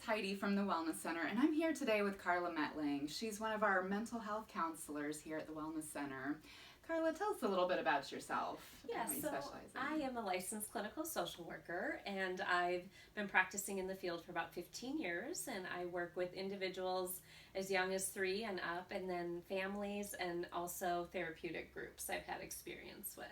it's Heidi from the Wellness Center, and I'm here today with Karla Mettling. She's one of our mental health counselors here at the Wellness Center. Karla, tell us a little bit about yourself. Yeah, and what you so specialize in. I am a licensed clinical social worker, and I've been practicing in the field for about 15 years, and I work with individuals as young as 3 and up, and then families and also therapeutic groups I've had experience with.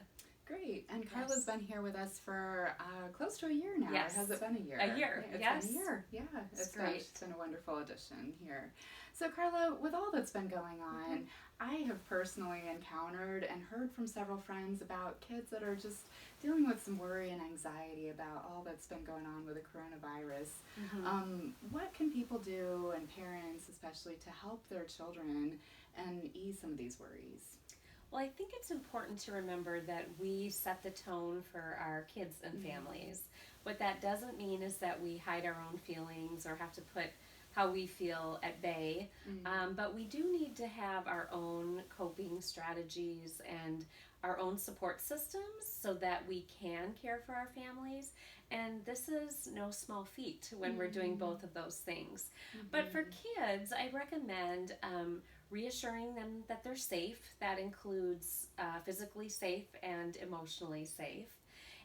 Great. And Karla's been here with us for close to a year now. Yes. Has it been a year? A year, It's yes. been a year. Yeah, It's great. It's been a wonderful addition here. So Karla, with all that's been going on, I have personally encountered and heard from several friends about kids that are just dealing with some worry and anxiety about all that's been going on with the coronavirus. What can people do, and parents especially, to help their children and ease some of these worries? Well, I think it's important to remember that we set the tone for our kids and families. What that doesn't mean is that we hide our own feelings or have to put how we feel at bay, but we do need to have our own coping strategies and our own support systems so that we can care for our families. And this is no small feat when we're doing both of those things. But for kids, I recommend reassuring them that they're safe. That includes physically safe and emotionally safe.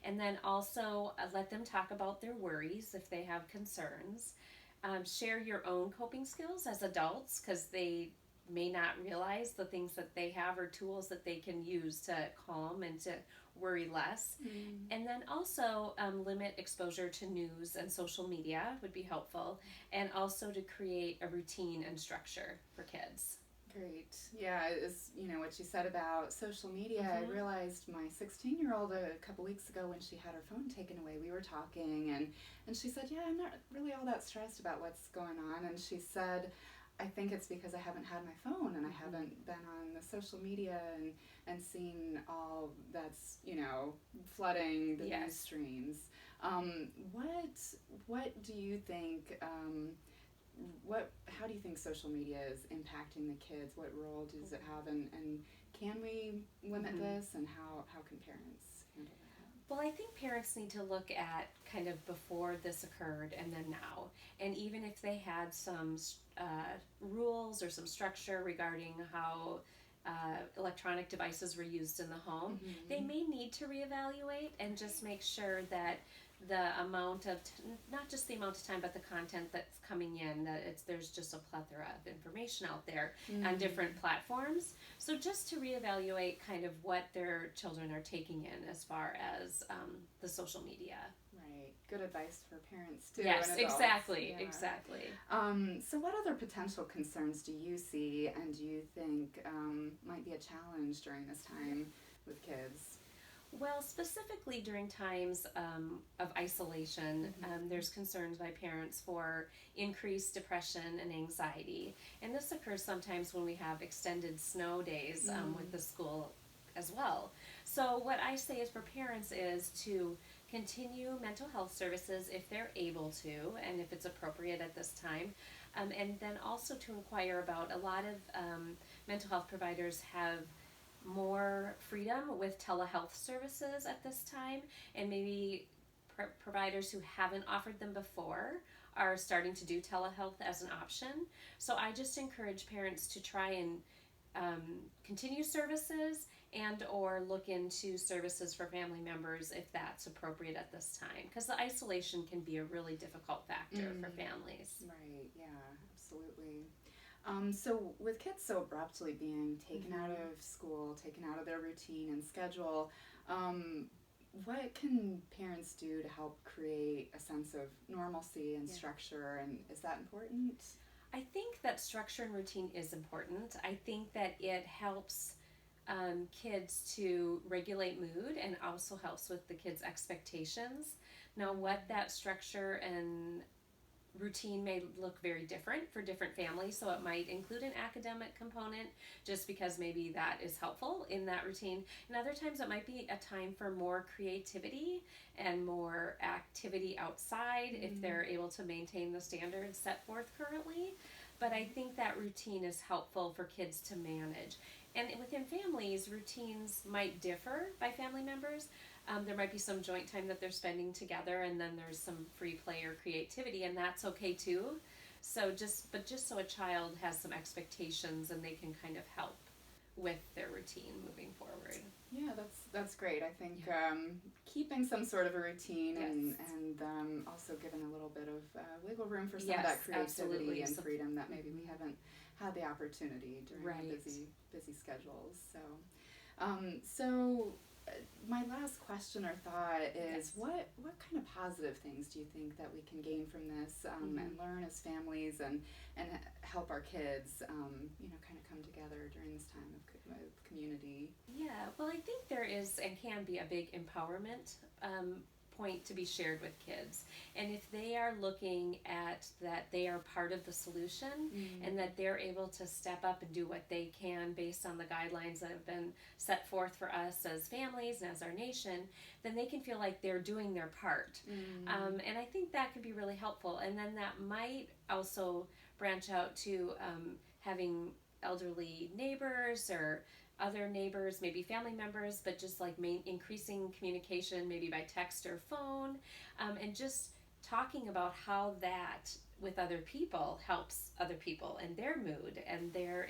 And then also let them talk about their worries if they have concerns. Share your own coping skills as adults, because they may not realize the things that they have or tools that they can use to calm and to worry less. And then also limit exposure to news and social media would be helpful, and also to create a routine and structure for kids. Great. Yeah, it's, what you said about social media. I realized my 16-year-old a couple weeks ago when she had her phone taken away, we were talking, and she said, yeah, I'm not really all that stressed about what's going on. And she said, I think it's because I haven't had my phone and I haven't been on the social media and seen all that's, flooding the news streams. What do you think, how do you think social media is impacting the kids? What role does it have, and can we limit this, and how can parents handle that? Well, I think parents need to look at kind of before this occurred and then now. And even if they had some rules or some structure regarding how electronic devices were used in the home, they may need to reevaluate and just make sure that the amount of, not just the amount of time, but the content that's coming in, that there's just a plethora of information out there on different platforms. So just to reevaluate kind of what their children are taking in as far as the social media. Right. Good advice for parents too. Yes, and adults. exactly, Yeah. exactly. So what other potential concerns do you see and do you think might be a challenge during this time with kids? Well, specifically during times of isolation, there's concerns by parents for increased depression and anxiety. And this occurs sometimes when we have extended snow days with the school as well. So what I say is for parents is to continue mental health services if they're able to and if it's appropriate at this time. And then also to inquire about, a lot of mental health providers have more freedom with telehealth services at this time, and maybe providers who haven't offered them before are starting to do telehealth as an option. So I just encourage parents to try and continue services and or look into services for family members if that's appropriate at this time, because the isolation can be a really difficult factor for families. Right, yeah, absolutely. So with kids so abruptly being taken out of school, taken out of their routine and schedule, what can parents do to help create a sense of normalcy and structure, and is that important? I think that structure and routine is important. I think that it helps kids to regulate mood and also helps with the kids' expectations. Now, what that structure and routine may look very different for different families, so it might include an academic component just because maybe that is helpful in that routine, and other times it might be a time for more creativity and more activity outside if they're able to maintain the standards set forth currently. But I think that routine is helpful for kids to manage. And within families, routines might differ by family members. There might be some joint time that they're spending together, and then there's some free play or creativity, and that's okay too. So just so a child has some expectations and they can kind of help with their routine moving forward. Yeah, that's great. I think keeping some sort of a routine and also giving a little bit of wiggle room for some of that creativity and freedom that maybe we haven't had the opportunity during our busy schedules. So my last question or thought is what kind of positive things do you think that we can gain from this and learn as families and help our kids kind of come together during this time of community? Yeah, well, I think there is and can be a big empowerment point to be shared with kids. And if they are looking at that they are part of the solution and that they're able to step up and do what they can based on the guidelines that have been set forth for us as families and as our nation, then they can feel like they're doing their part. And I think that could be really helpful. And then that might also branch out to having elderly neighbors or other neighbors, maybe family members, but just like increasing communication, maybe by text or phone, and just talking about how that with other people helps other people and their mood and their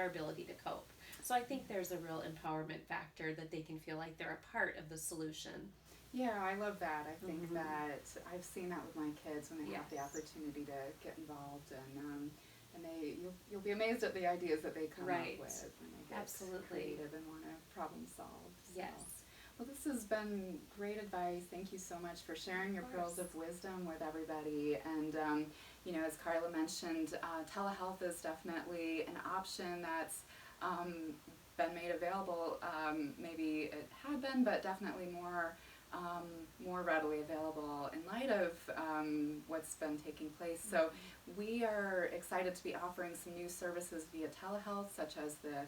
ability to cope. So I think there's a real empowerment factor that they can feel like they're a part of the solution. Yeah, I love that. I think that I've seen that with my kids when they have the opportunity to get involved and you'll be amazed at the ideas that they come up with when they get creative and want to problem solve. So. Yes. Well, this has been great advice. Thank you so much for sharing your pearls of wisdom with everybody. And as Karla mentioned, telehealth is definitely an option that's been made available. Maybe it had been, but definitely more readily available in light of what's been taking place. So we are excited to be offering some new services via telehealth, such as the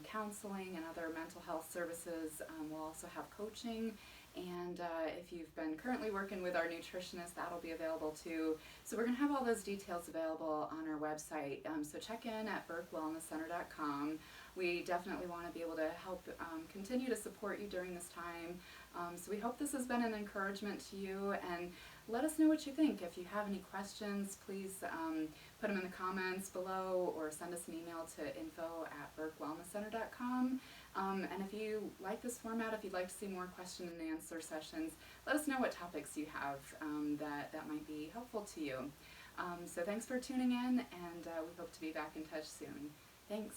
counseling and other mental health services. We'll also have coaching, and if you've been currently working with our nutritionist, that'll be available too. So we're going to have all those details available on our website. So check in at burkwellnesscenter.com. We definitely want to be able to help continue to support you during this time. So we hope this has been an encouragement to you, and let us know what you think. If you have any questions, please put them in the comments below or send us an email to info@burkwellnesscenter.com. And if you like this format, if you'd like to see more question and answer sessions, let us know what topics you have that might be helpful to you. So thanks for tuning in, and we hope to be back in touch soon. Thanks.